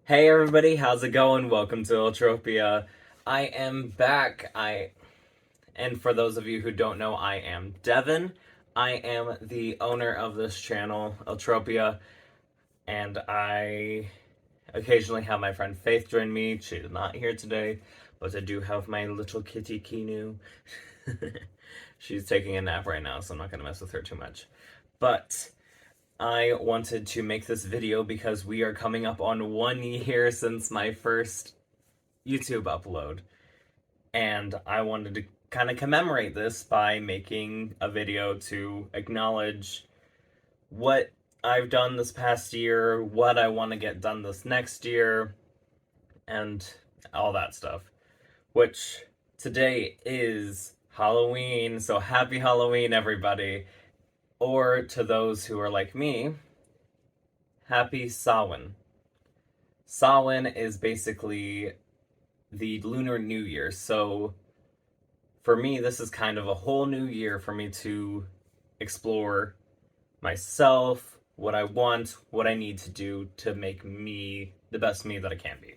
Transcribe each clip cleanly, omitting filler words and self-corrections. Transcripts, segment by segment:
Hey everybody, how's it going? Welcome to Eltropia. I am back. And for those of you who don't know, I am Devin. I am the owner of this channel, Eltropia, and I occasionally have my friend Faith join me. She is not here today, but I do have my little kitty Kinu. She's taking a nap right now, so I'm not gonna mess with her too much. But I wanted to make this video because we are coming up on 1 year since my first YouTube upload. And I wanted to kind of commemorate this by making a video to acknowledge what I've done this past year, what I want to get done this next year, and all that stuff. Which today is Halloween, so happy Halloween, everybody. Or to those who are like me, happy Samhain. Samhain is basically the Lunar New Year, so for me, this is kind of a whole new year for me to explore myself, what I want, what I need to do to make me the best me that I can be.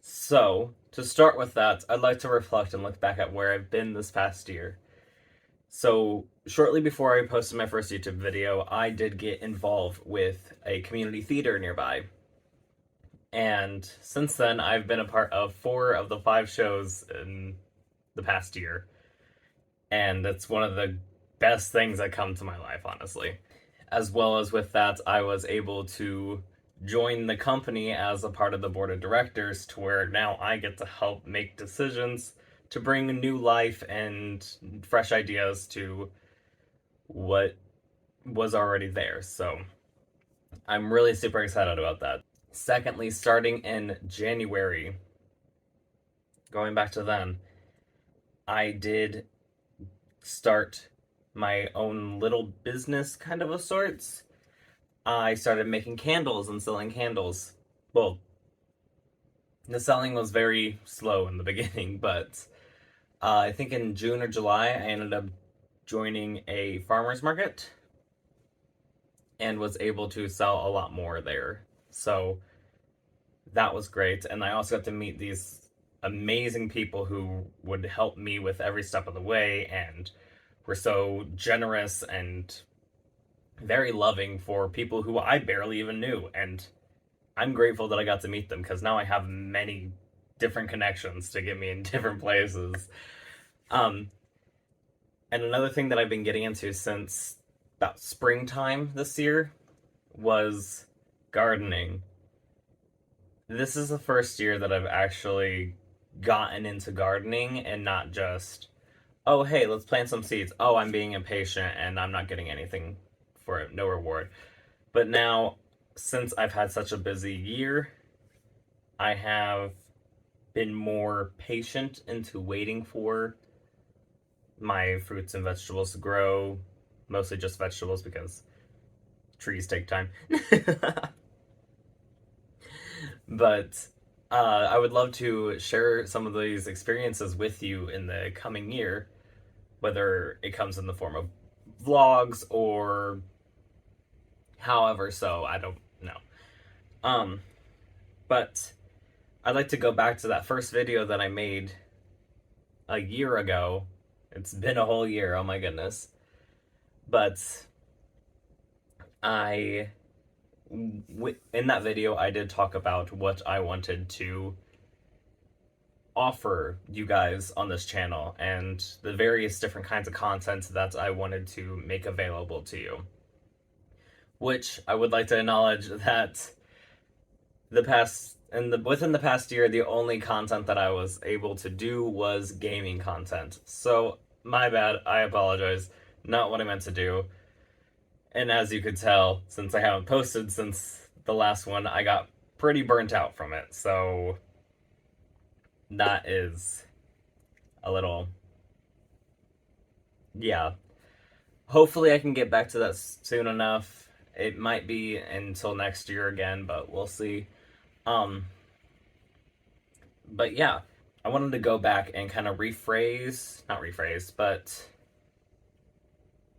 So, to start with that, I'd like to reflect and look back at where I've been this past year. So, shortly before I posted my first YouTube video, I did get involved with a community theater nearby. And since then, I've been a part of 4 of the 5 shows in the past year. And it's one of the best things that come to my life, honestly. As well as with that, I was able to join the company as a part of the board of directors to where now I get to help make decisions to bring a new life and fresh ideas to what was already there. So I'm really super excited about that. Secondly, starting in January, going back to then, I did start my own little business kind of sorts. I started making candles and selling candles. Well, the selling was very slow in the beginning, but I think in June or July I ended up joining a farmer's market and was able to sell a lot more there. So that was great. And I also got to meet these amazing people who would help me with every step of the way and were so generous and very loving for people who I barely even knew. And I'm grateful that I got to meet them because now I have many different connections to get me in different places. And another thing that I've been getting into since about springtime this year was gardening. This is the first year that I've actually gotten into gardening and not just, oh, hey, let's plant some seeds. Oh, I'm being impatient and I'm not getting anything for it, no reward. But now, since I've had such a busy year, I have been more patient into waiting for my fruits and vegetables to grow, mostly just vegetables because trees take time. But I would love to share some of these experiences with you in the coming year, whether it comes in the form of vlogs or however so, I don't know. But I'd like to go back to that first video that I made a year ago. It's been a whole year, oh my goodness. But in that video, I did talk about what I wanted to offer you guys on this channel and the various different kinds of content that I wanted to make available to you. Which I would like to acknowledge that within the past year, the only content that I was able to do was gaming content. So my bad, I apologize. Not what I meant to do. And as you could tell, since I haven't posted since the last one, I got pretty burnt out from it. So that is a little, yeah. Hopefully I can get back to that soon enough. It might be until next year again, but we'll see. But yeah, I wanted to go back and kind of not rephrase, but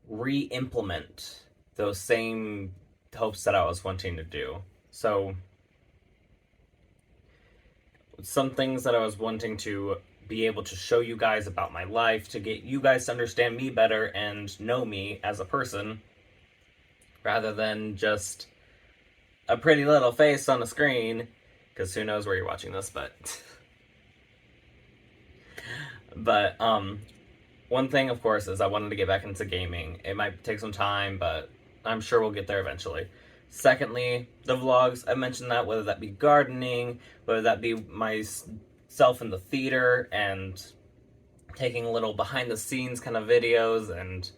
re-implement those same hopes that I was wanting to do. So some things that I was wanting to be able to show you guys about my life, to get you guys to understand me better and know me as a person, rather than just a pretty little face on a screen, because who knows where you're watching this, but... But, one thing, of course, is I wanted to get back into gaming. It might take some time, but I'm sure we'll get there eventually. Secondly, the vlogs, I mentioned that, whether that be gardening, whether that be myself in the theater, and taking little behind-the-scenes kind of videos, and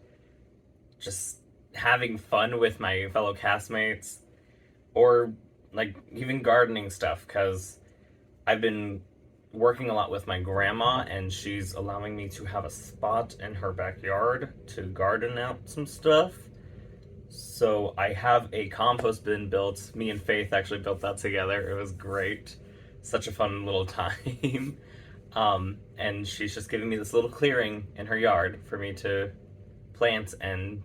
just having fun with my fellow castmates, or, like, even gardening stuff, because I've been working a lot with my grandma, and she's allowing me to have a spot in her backyard to garden out some stuff. So I have a compost bin built. Me and Faith actually built that together. It was great. Such a fun little time. And she's just giving me this little clearing in her yard for me to plant and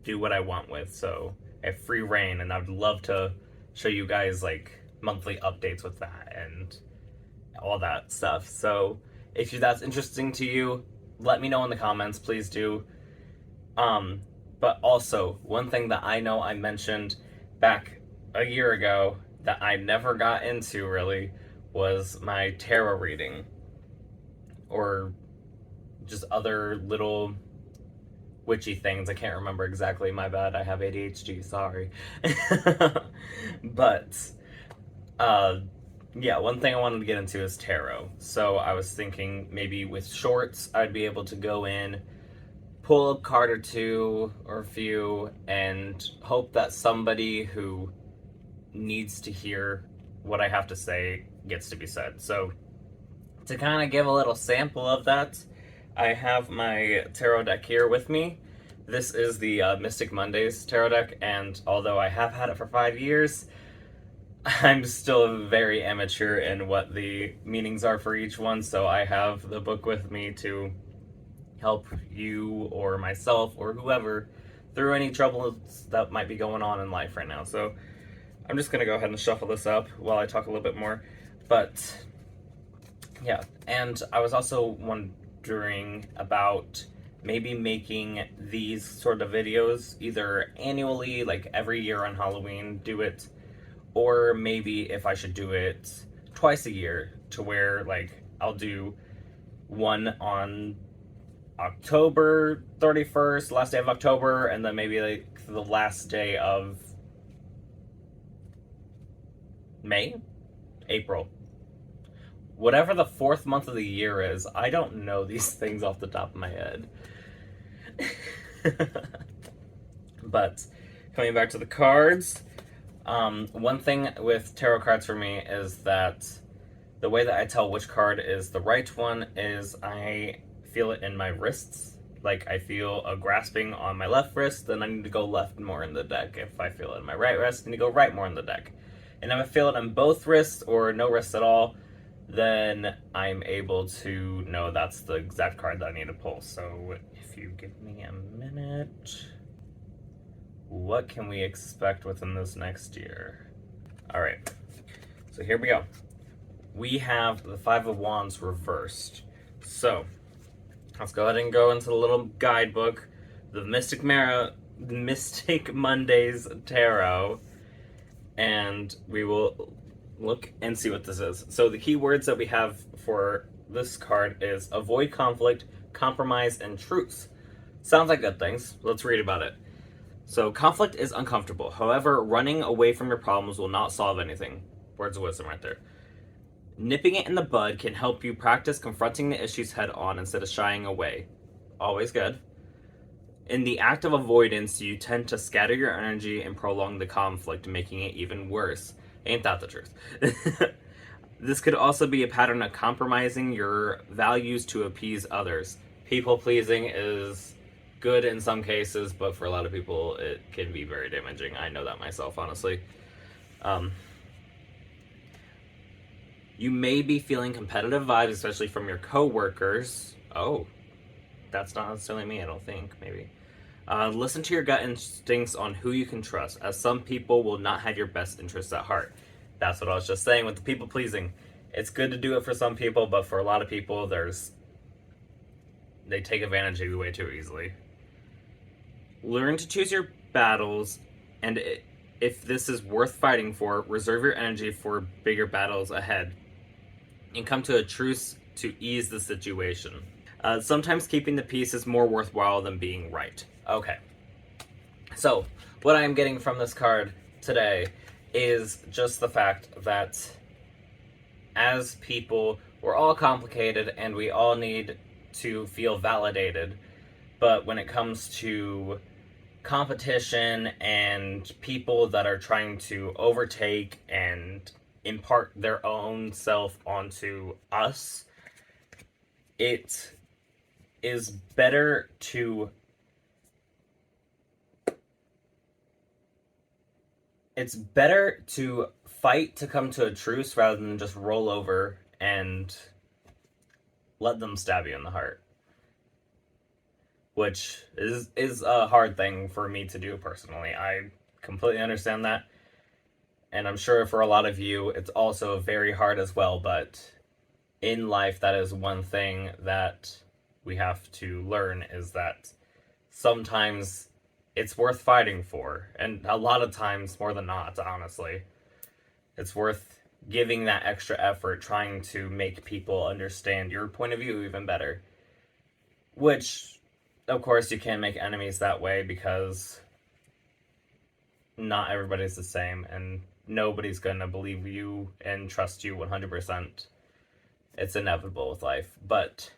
do what I want with. So I have free reign, and I'd love to show you guys like monthly updates with that and all that stuff. So if that's interesting to you, let me know in the comments, please do. But also, one thing that I know I mentioned back a year ago that I never got into really was my tarot reading, or just other little witchy things. I can't remember exactly, my bad, I have ADHD, sorry. But yeah, one thing I wanted to get into is tarot. So I was thinking maybe with shorts, I'd be able to go in, pull a card or two or a few, and hope that somebody who needs to hear what I have to say gets to be said. So to kind of give a little sample of that, I have my tarot deck here with me. This is the Mystic Mondays tarot deck, and although I have had it for 5 years, I'm still very amateur in what the meanings are for each one, so I have the book with me to help you or myself or whoever through any troubles that might be going on in life right now. So I'm just going to go ahead and shuffle this up while I talk a little bit more. But yeah, and I was also wondering about maybe making these sort of videos either annually, like every year on Halloween, do it, or maybe if I should do it twice a year, to where like I'll do one on October 31st, last day of October, and then maybe like the last day of May? April. Whatever the 4th month of the year is, I don't know these things off the top of my head. But coming back to the cards, one thing with tarot cards for me is that the way that I tell which card is the right one is I feel it in my wrists. Like I feel a grasping on my left wrist, then I need to go left more in the deck. If I feel it in my right wrist, I need to go right more in the deck. And if I feel it on both wrists or no wrists at all, then I'm able to know that's the exact card that I need to pull. So if you give me a minute, what can we expect within this next year? All right, so here we go. We have the Five of Wands reversed. So let's go ahead and go into the little guidebook, the Mystic Mondays Tarot, and we will look and see what this is. So the key words that we have for this card is avoid conflict, compromise, and truth. Sounds like good things. Let's read about it. So conflict is uncomfortable. However, running away from your problems will not solve anything. Words of wisdom right there. Nipping it in the bud can help you practice confronting the issues head on instead of shying away. Always good. In the act of avoidance, you tend to scatter your energy and prolong the conflict, making it even worse. Ain't that the truth? This could also be a pattern of compromising your values to appease others. People pleasing is good in some cases, but for a lot of people it can be very damaging. I know that myself, honestly. You may be feeling competitive vibes, especially from your coworkers. Oh, that's not necessarily me, I don't think, maybe. Listen to your gut instincts on who you can trust, as some people will not have your best interests at heart. That's what I was just saying with the people pleasing. It's good to do it for some people, but for a lot of people, they take advantage of you way too easily. Learn to choose your battles, and if this is worth fighting for, reserve your energy for bigger battles ahead, and come to a truce to ease the situation. Sometimes keeping the peace is more worthwhile than being right. Okay. So, what I'm getting from this card today is just the fact that as people, we're all complicated and we all need to feel validated. But when it comes to competition and people that are trying to overtake and impart their own self onto us, it is better to fight to come to a truce rather than just roll over and let them stab you in the heart, which is a hard thing for me to do personally. I completely understand that, and I'm sure for a lot of you it's also very hard as well, but in life that is one thing that we have to learn, is that sometimes it's worth fighting for, and a lot of times, more than not, honestly, it's worth giving that extra effort trying to make people understand your point of view even better. Which, of course, you can't make enemies that way because not everybody's the same, and nobody's gonna believe you and trust you 100%. It's inevitable with life. But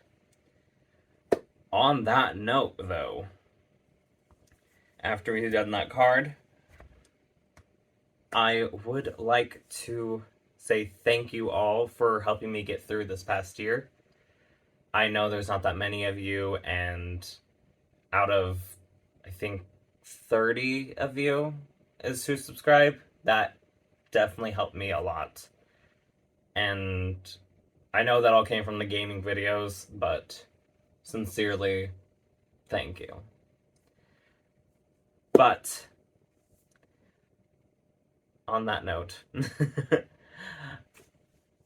on that note, though, after we've done that card, I would like to say thank you all for helping me get through this past year. I know there's not that many of you, and out of, I think, 30 of you is who subscribe. That definitely helped me a lot. And I know that all came from the gaming videos, but sincerely, thank you. But on that note,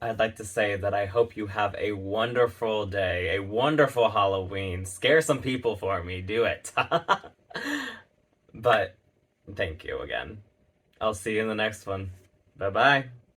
I'd like to say that I hope you have a wonderful day, a wonderful Halloween. Scare some people for me, do it. But thank you again. I'll see you in the next one. Bye-bye.